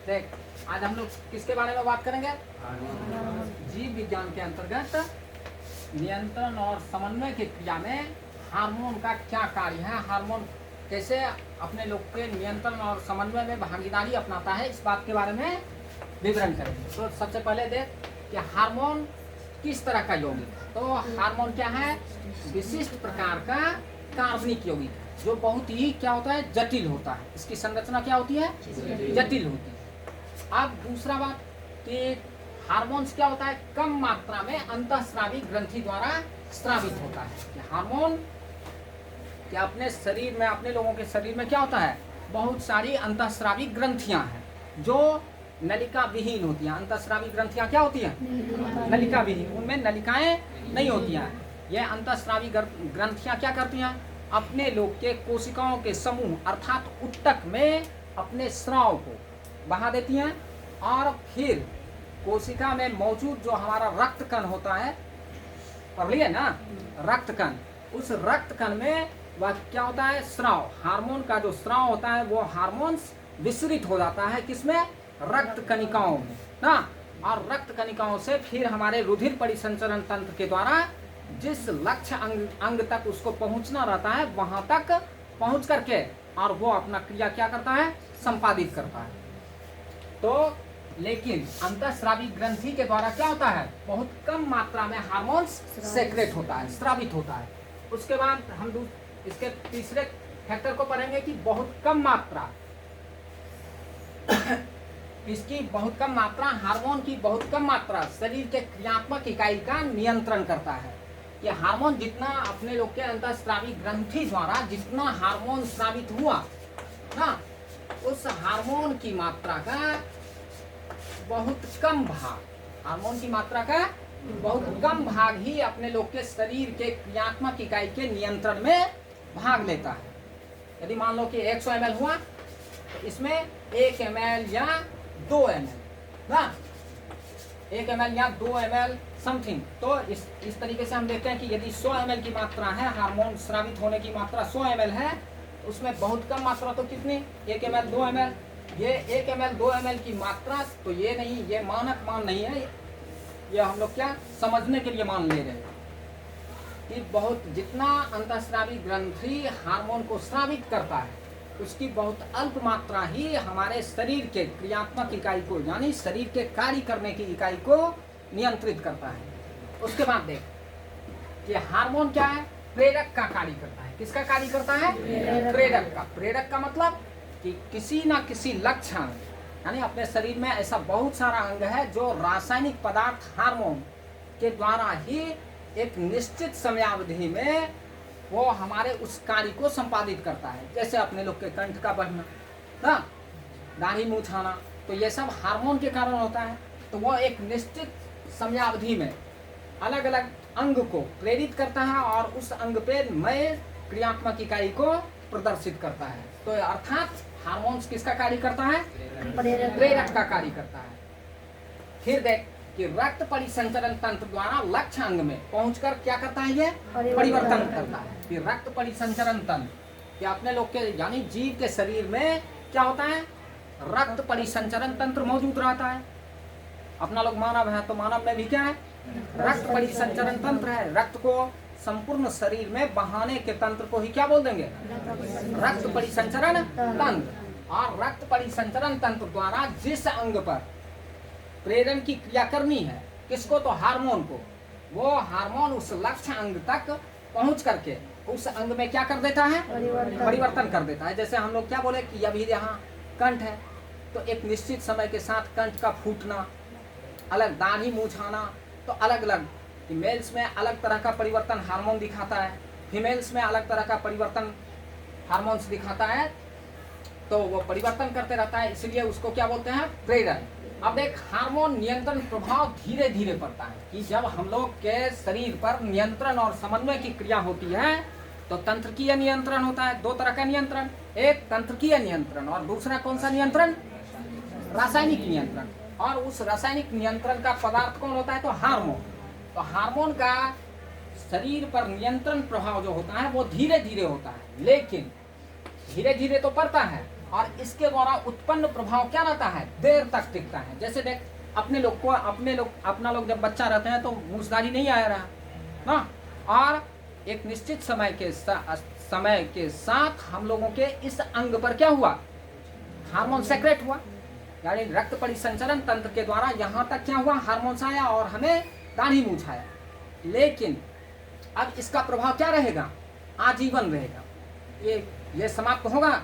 देख, आज हम लोग किसके बारे में बात करेंगे? जीव विज्ञान के अंतर्गत नियंत्रण और समन्वय की क्रिया में हार्मोन का क्या कार्य है, हार्मोन कैसे अपने लोग के नियंत्रण और समन्वय में भागीदारी अपनाता है, इस बात के बारे में विवरण करेंगे। तो सबसे पहले देख कि हार्मोन किस तरह का यौगिक है। तो हार्मोन क्या है? विशिष्ट प्रकार का कार्बनिक यौगिक है, जो बहुत ही क्या होता है, जटिल होता है। इसकी संरचना क्या होती है? जटिल होती है। अब दूसरा बात कि हार्मोन्स क्या होता है, कम मात्रा में अंतःस्रावी ग्रंथि द्वारा स्रावित होता है। कि हार्मोन क्या अपने शरीर में, अपने लोगों के शरीर में क्या होता है, बहुत सारी अंतःस्रावी ग्रंथियां हैं जो नलिका विहीन होती हैं। अंतःस्रावी ग्रंथियां क्या होती हैं? नलिका विहीन, उनमें नलिकाएं नहीं होती हैं। ये अंतःस्रावी ग्रंथियां क्या करती हैं, अपने लोग के कोशिकाओं के समूह अर्थात ऊतक में अपने स्राव को बहा देती हैं और फिर कोशिका में मौजूद जो हमारा रक्त कण होता है, पढ़ लिए ना, रक्त कण, उस रक्त कण में वह क्या होता है, स्राव, हार्मोन का जो स्राव होता है वो हार्मोन्स विसरित हो जाता है किसमें, रक्त कणिकाओं में ना। और रक्त कणिकाओं से फिर हमारे रुधिर परिसंचरण तंत्र के द्वारा जिस लक्ष्य अंग तक उसको पहुंचना रहता है वहां तक पहुंच करके और वो अपना क्रिया क्या करता है, संपादित करता है। तो लेकिन अंतःस्रावी ग्रंथि के द्वारा क्या होता है, बहुत कम मात्रा में हार्मोन्स सेक्रेट होता है, स्रावित होता है। उसके बाद हम इसके तीसरे फैक्टर को पढ़ेंगे कि बहुत कम मात्रा इसकी बहुत कम मात्रा, हार्मोन की बहुत कम मात्रा शरीर के क्रियात्मक इकाई का नियंत्रण करता है। ये हार्मोन जितना अपने लोग के अंतःस्रावी ग्रंथि द्वारा जितना हार्मोन स्रावित हुआ ना, उस हार्मोन की मात्रा का बहुत कम भाग, हार्मोन की मात्रा का बहुत कम भाग ही अपने लोग के शरीर के क्रियात्मक इकाई के नियंत्रण में भाग लेता है। यदि मान लो कि 100 ml हुआ तो इसमें 1 ml या 2 ml ना, 1 ml या 2 ml समथिंग। तो इस तरीके से हम देखते हैं कि यदि 100 ml की मात्रा है, हार्मोन स्रावित होने की मात्रा 100 ml है, उसमें बहुत कम मात्रा तो कितनी, 1 ml 2 ml। ये 1 ml 2 ml की मात्रा तो ये नहीं, ये मानक मान नहीं है, ये हम लोग क्या समझने के लिए मान ले रहे हैं कि बहुत जितना अंतःस्रावी ग्रंथि हार्मोन को स्रावित करता है उसकी बहुत अल्प मात्रा ही हमारे शरीर के क्रियात्मक इकाई को, यानी शरीर के कार्य करने की इकाई को नियंत्रित करता है। उसके बाद देख कि हार्मोन क्या है, प्रेरक का कार्य करता है। किसका कार्य करता है? प्रेरक का। प्रेरक का मतलब कि किसी ना किसी लक्षण, यानी अपने शरीर में ऐसा बहुत सारा अंग है जो रासायनिक पदार्थ हार्मोन के द्वारा ही एक निश्चित समयावधि में वो हमारे उस कार्य को संपादित करता है। जैसे अपने लोग के कंठ का बढ़ना ना, दाढ़ी मूंछ आना, तो ये सब हार्मोन के कारण होता है। तो वो एक निश्चित समयावधि में अलग अलग अंग को प्रेरित करता है और उस अंग पे नए क्रियात्मक इकाई को प्रदर्शित करता है। तो अर्थात हार्मोन्स किसका कार्य करता है? प्रेरक का कार्य करता है। फिर देख कि रक्त परिसंचरण तंत्र द्वारा लक्ष्य अंग में पहुंचकर क्या करता है, ये परिवर्तन करता है। फिर रक्त परिसंचरण तंत्र कि अपने लोग के, यानी जीव के शरीर में क्या होता है, रक्त परिसंचरण तंत्र मौजूद रहता है। अपना लोग मानव है तो मानव में भी क्या है, रक्त परिसंचरण तंत्र है। रक्त को संपूर्ण शरीर में बहाने के तंत्र को ही क्या बोल देंगे, रक्त परिसंचरण तंत्र। और रक्त परिसंचरण तंत्र द्वारा जिस अंग पर प्रेरण की क्रिया करनी है, किसको, तो हार्मोन को, वो हार्मोन उस लक्ष्य अंग तक पहुंच करके उस अंग में क्या कर देता है, परिवर्तन कर देता है। जैसे हम लोग क्या बोले कि अभी यहाँ कंठ है तो एक निश्चित समय के साथ कंठ का फूटना, अलग दाढ़ी मूंछ आना, तो अलग अलग मेल्स में अलग तरह का परिवर्तन हार्मोन दिखाता है, फीमेल्स में अलग तरह का परिवर्तन हार्मोन्स दिखाता है। तो वो परिवर्तन करते रहता है, इसलिए उसको क्या बोलते हैं, प्रेरण। अब एक हार्मोन नियंत्रण प्रभाव धीरे धीरे पड़ता है कि जब हम लोग के शरीर पर नियंत्रण और समन्वय की क्रिया होती है तो तंत्रिकीय नियंत्रण होता है। 2 तरह का नियंत्रण, एक तंत्रिकीय नियंत्रण और दूसरा कौन सा नियंत्रण, रासायनिक नियंत्रण। और उस रासायनिक नियंत्रण का पदार्थ कौन होता है, तो हार्मोन। तो हार्मोन का शरीर पर नियंत्रण प्रभाव जो होता है वो धीरे धीरे होता है, लेकिन धीरे धीरे तो पड़ता है और इसके द्वारा उत्पन्न प्रभाव क्या रहता है, देर तक टिकता है। जैसे देख अपना लोग जब बच्चा रहते हैं तो मूछदारी नहीं आया रहा ना, और एक निश्चित समय के साथ हम लोगों के इस अंग पर क्या हुआ, हार्मोन सेक्रेट हुआ, यानी रक्त परिसंचरण तंत्र के द्वारा यहाँ तक क्या हुआ, हार्मोन्स आया और हमें दाढ़ी मूछ आया। लेकिन अब इसका प्रभाव क्या रहेगा, आजीवन रहेगा, ये समाप्त होगा।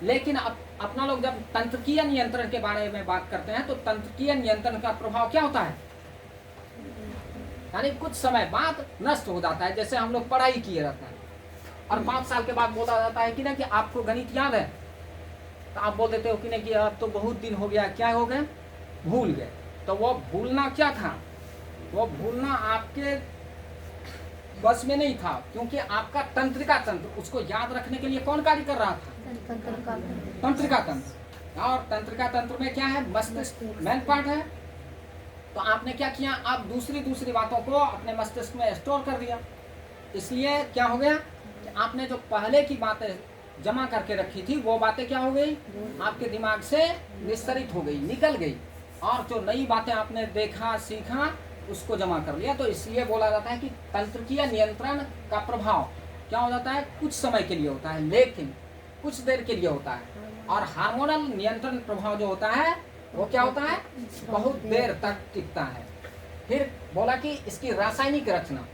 लेकिन अब अपना लोग जब तंत्रिकीय नियंत्रण के बारे में बात करते हैं तो तंत्रिकीय नियंत्रण का प्रभाव क्या होता है, यानी कुछ समय बाद नष्ट हो जाता है। जैसे हम लोग पढ़ाई किए रहते हैं और 5 साल के बाद बोला जाता है कि ना कि आपको गणित याद है, तो आप बोल देते हो कि नहीं कि अब तो बहुत दिन हो गया, क्या हो गए, भूल गए। तो वो भूलना क्या था, वो भूलना आपके बस में नहीं था, क्योंकि आपका तंत्रिका तंत्र उसको याद रखने के लिए कौन कार्य कर रहा था, तंत्रिका तंत्र। और तंत्रिका तंत्र में क्या है, मस्तिष्क मेन पार्ट है। तो आपने क्या किया, आप दूसरी बातों को अपने मस्तिष्क में स्टोर कर दिया। इसलिए क्या हो गया कि आपने जो पहले की बातें जमा करके रखी थी वो बातें क्या हो गई, आपके दिमाग से निस्तरित हो गई, निकल गई, और जो नई बातें आपने देखा सीखा उसको जमा कर लिया। तो इसलिए बोला जाता है कि तंत्रिकीय नियंत्रण का प्रभाव क्या हो जाता है, कुछ समय के लिए होता है, लेकिन कुछ देर के लिए होता है। और हार्मोनल नियंत्रण प्रभाव जो होता है वो क्या होता है, बहुत देर तक टिकता है। फिर बोला कि इसकी रासायनिक रचना,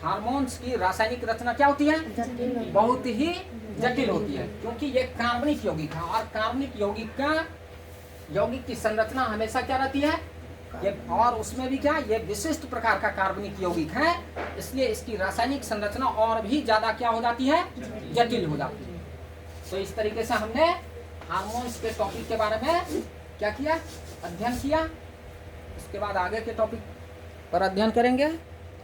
हार्मोन्स की रासायनिक रचना क्या होती है, बहुत ही जटिल होती है, क्योंकि ये कार्बनिक यौगिक है, और कार्बनिक यौगिक की संरचना हमेशा क्या रहती है, ये, और उसमें भी क्या, ये विशिष्ट प्रकार का कार्बनिक यौगिक है, इसलिए इसकी रासायनिक संरचना और भी ज्यादा क्या हो जाती है, जटिल हो जाती है। तो इस तरीके से हमने हार्मोन्स के टॉपिक के बारे में क्या किया, अध्ययन किया। इसके बाद आगे के टॉपिक पर अध्ययन करेंगे।